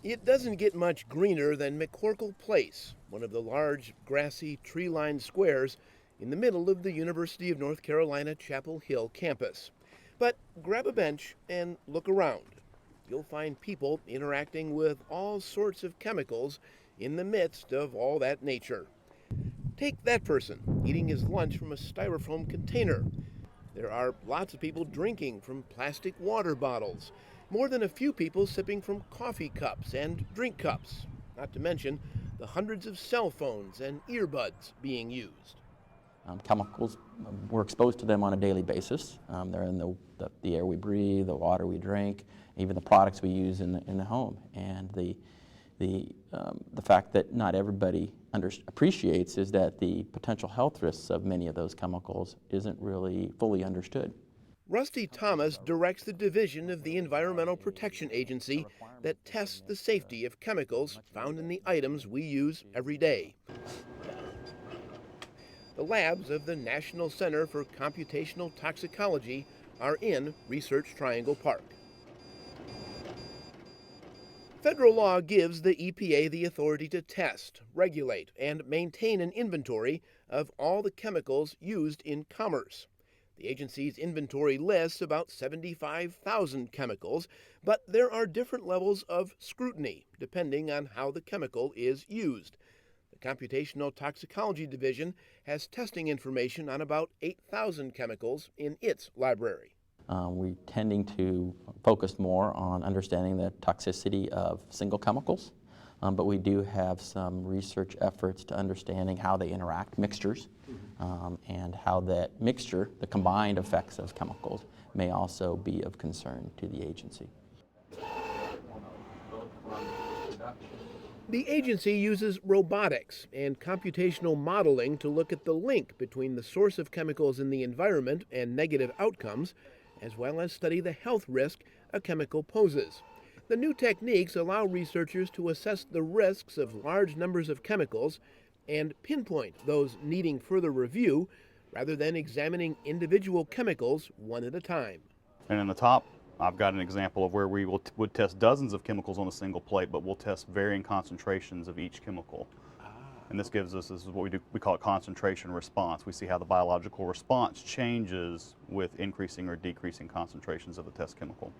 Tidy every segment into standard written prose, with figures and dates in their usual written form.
It doesn't get much greener than McCorkle Place, one of the large, grassy, tree lined squares in the middle of the University of North Carolina Chapel Hill campus. But grab a bench and look around. You'll find people interacting with all sorts of chemicals in the midst of all that nature. Take that person eating his lunch from a styrofoam container. There are lots of people drinking from plastic water bottles, more than a few people sipping from coffee cups and drink cups, not to mention the hundreds of cell phones and earbuds being used. Chemicals, we're exposed to them on a daily basis. They're in the air we breathe, the water we drink, even the products we use in the home. And the fact that not everybody appreciates is that the potential health risks of many of those chemicals isn't really fully understood. Rusty Thomas directs the division of the Environmental Protection Agency that tests the safety of chemicals found in the items we use every day. The labs of the National Center for Computational Toxicology are in Research Triangle Park. Federal law gives the EPA the authority to test, regulate, and maintain an inventory of all the chemicals used in commerce. The agency's inventory lists about 75,000 chemicals, but there are different levels of scrutiny depending on how the chemical is used. The Computational Toxicology Division has testing information on about 8,000 chemicals in its library. We're tending to focus more on understanding the toxicity of single chemicals, but we do have some research efforts to understanding how they interact, mixtures, and how that mixture, the combined effects of chemicals, may also be of concern to the agency. The agency uses robotics and computational modeling to look at the link between the source of chemicals in the environment and negative outcomes, as well as study the health risk a chemical poses. The new techniques allow researchers to assess the risks of large numbers of chemicals and pinpoint those needing further review rather than examining individual chemicals one at a time. And in the top, I've got an example of where we would test dozens of chemicals on a single plate, but we'll test varying concentrations of each chemical. And this gives us, this is what we do, we call it concentration response. We see how the biological response changes with increasing or decreasing concentrations of the test chemical.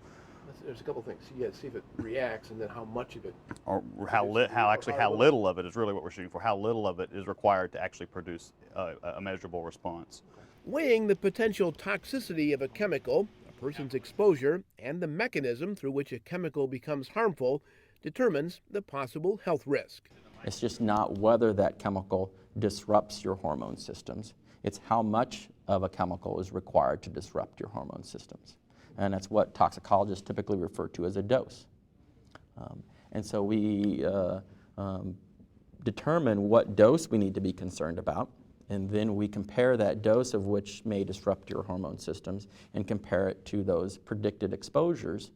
There's a couple things. See if it reacts, and then how much of it. Or how little of it is really what we're shooting for. How little of it is required to actually produce a measurable response. Weighing the potential toxicity of a chemical, a person's exposure, and the mechanism through which a chemical becomes harmful determines the possible health risk. It's just not whether that chemical disrupts your hormone systems. It's how much of a chemical is required to disrupt your hormone systems. And that's what toxicologists typically refer to as a dose. And so we determine what dose we need to be concerned about, and then we compare that dose of which may disrupt your hormone systems and compare it to those predicted exposures.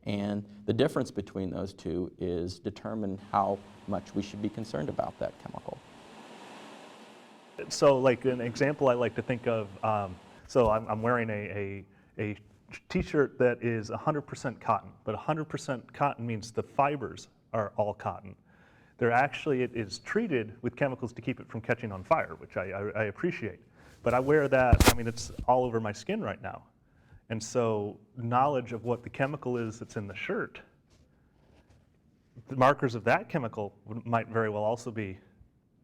And the difference between those two is determine how much we should be concerned about that chemical. So like an example I like to think of, so I'm wearing a t-shirt that is 100% cotton, but 100% cotton means the fibers are all cotton. They're actually, it is treated with chemicals to keep it from catching on fire, which I appreciate. But I wear that, I mean, it's all over my skin right now. And so knowledge of what the chemical is that's in the shirt, the markers of that chemical might very well also be,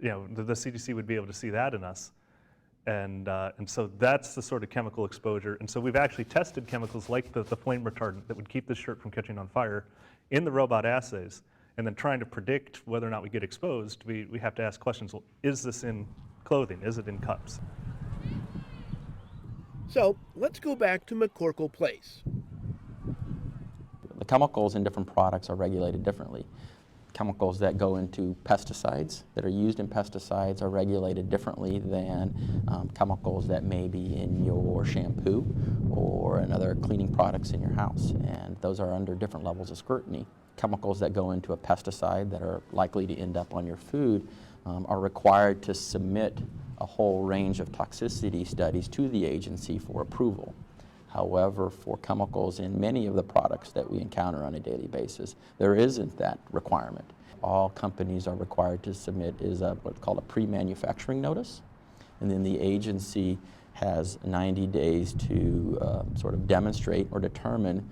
you know, the CDC would be able to see that in us. And so that's the sort of chemical exposure. And so we've actually tested chemicals like the flame retardant that would keep the shirt from catching on fire in the robot assays. And then trying to predict whether or not we get exposed, we have to ask questions, well, is this in clothing? Is it in cups? So let's go back to McCorkle Place. The chemicals in different products are regulated differently. Chemicals that go into pesticides, that are used in pesticides, are regulated differently than chemicals that may be in your shampoo or in other cleaning products in your house. And those are under different levels of scrutiny. Chemicals that go into a pesticide that are likely to end up on your food are required to submit a whole range of toxicity studies to the agency for approval. However, for chemicals in many of the products that we encounter on a daily basis, there isn't that requirement. All companies are required to submit is what's called a pre-manufacturing notice, and then the agency has 90 days to sort of demonstrate or determine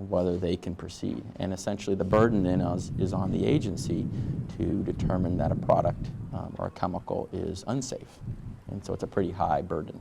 whether they can proceed. And essentially the burden then is on the agency to determine that a product or a chemical is unsafe. And so it's a pretty high burden.